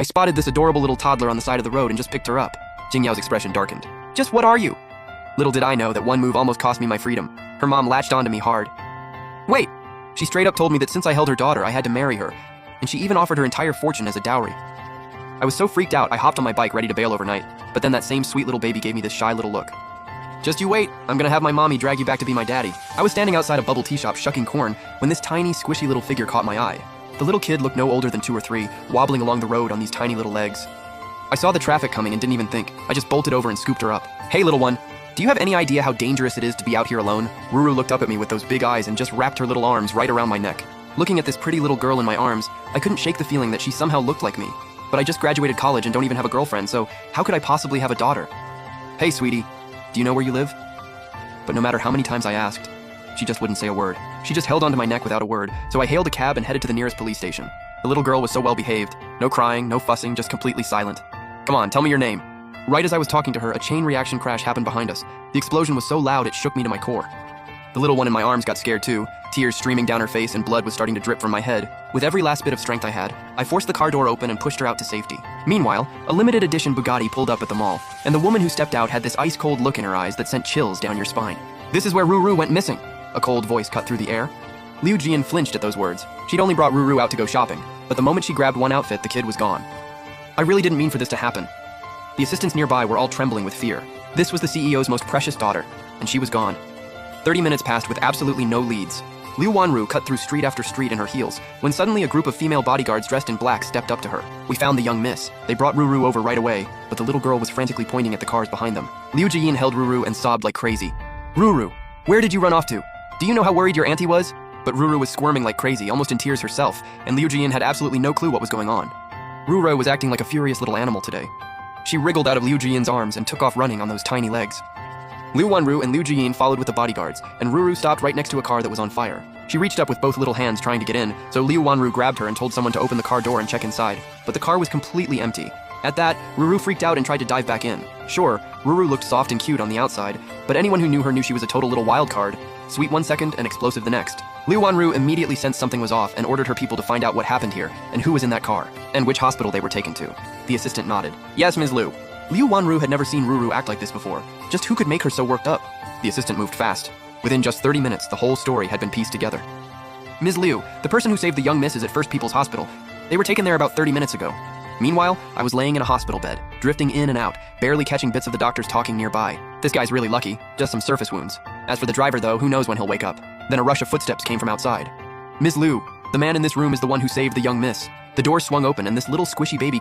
I spotted this adorable little toddler on the side of the road and just picked her up. Jingyao's expression darkened. Just what are you? Little did I know that one move almost cost me my freedom. Her mom latched onto me hard. Wait! She straight up told me that since I held her daughter, I had to marry her, and she even offered her entire fortune as a dowry. I was so freaked out, I hopped on my bike ready to bail overnight, but then that same sweet little baby gave me this shy little look. Just you wait, I'm gonna have my mommy drag you back to be my daddy. I was standing outside a bubble tea shop shucking corn when this tiny, squishy little figure caught my eye. The little kid looked no older than 2 or 3, wobbling along the road on these tiny little legs. I saw the traffic coming and didn't even think. I just bolted over and scooped her up. Hey, little one, do you have any idea how dangerous it is to be out here alone? Ruru looked up at me with those big eyes and just wrapped her little arms right around my neck. Looking at this pretty little girl in my arms, I couldn't shake the feeling that she somehow looked like me. But I just graduated college and don't even have a girlfriend, so how could I possibly have a daughter? Hey, sweetie, do you know where you live? But no matter how many times I asked, she just wouldn't say a word. She just held onto my neck without a word, so I hailed a cab and headed to the nearest police station. The little girl was so well behaved. No crying, no fussing, just completely silent. Come on, tell me your name. Right as I was talking to her, a chain reaction crash happened behind us. The explosion was so loud it shook me to my core. The little one in my arms got scared too, tears streaming down her face and blood was starting to drip from my head. With every last bit of strength I had, I forced the car door open and pushed her out to safety. Meanwhile, a limited edition Bugatti pulled up at the mall, and the woman who stepped out had this ice-cold look in her eyes that sent chills down your spine. This is where Ruru went missing, a cold voice cut through the air. Liu Jian flinched at those words. She'd only brought Ruru out to go shopping, but the moment she grabbed one outfit, the kid was gone. I really didn't mean for this to happen. The assistants nearby were all trembling with fear. This was the CEO's most precious daughter, and she was gone. 30 minutes passed with absolutely no leads. Liu Wanru cut through street after street in her heels, when suddenly a group of female bodyguards dressed in black stepped up to her. We found the young miss. They brought Ruru over right away, but the little girl was frantically pointing at the cars behind them. Liu Jian held Ruru and sobbed like crazy. Ruru, where did you run off to? Do you know how worried your auntie was? But Ruru was squirming like crazy, almost in tears herself, and Liu Jian had absolutely no clue what was going on. Ruru was acting like a furious little animal today. She wriggled out of Liu Jian's arms and took off running on those tiny legs. Liu Wanru and Liu Jian followed with the bodyguards, and Ruru stopped right next to a car that was on fire. She reached up with both little hands trying to get in, so Liu Wanru grabbed her and told someone to open the car door and check inside. But the car was completely empty. At that, Ruru freaked out and tried to dive back in. Sure, Ruru looked soft and cute on the outside, but anyone who knew her knew she was a total little wild card. Sweet one second and explosive the next. Liu Wanru immediately sensed something was off and ordered her people to find out what happened here, and who was in that car, and which hospital they were taken to. The assistant nodded. Yes, Ms. Liu. Liu Wanru had never seen Ruru act like this before. Just who could make her so worked up? The assistant moved fast. Within just 30 minutes, the whole story had been pieced together. Ms. Liu, the person who saved the young miss is at First People's Hospital. They were taken there about 30 minutes ago. Meanwhile, I was laying in a hospital bed, drifting in and out, barely catching bits of the doctors talking nearby. This guy's really lucky, just some surface wounds. As for the driver though, who knows when he'll wake up. Then a rush of footsteps came from outside. Ms. Liu, the man in this room is the one who saved the young miss. The door swung open and this little squishy baby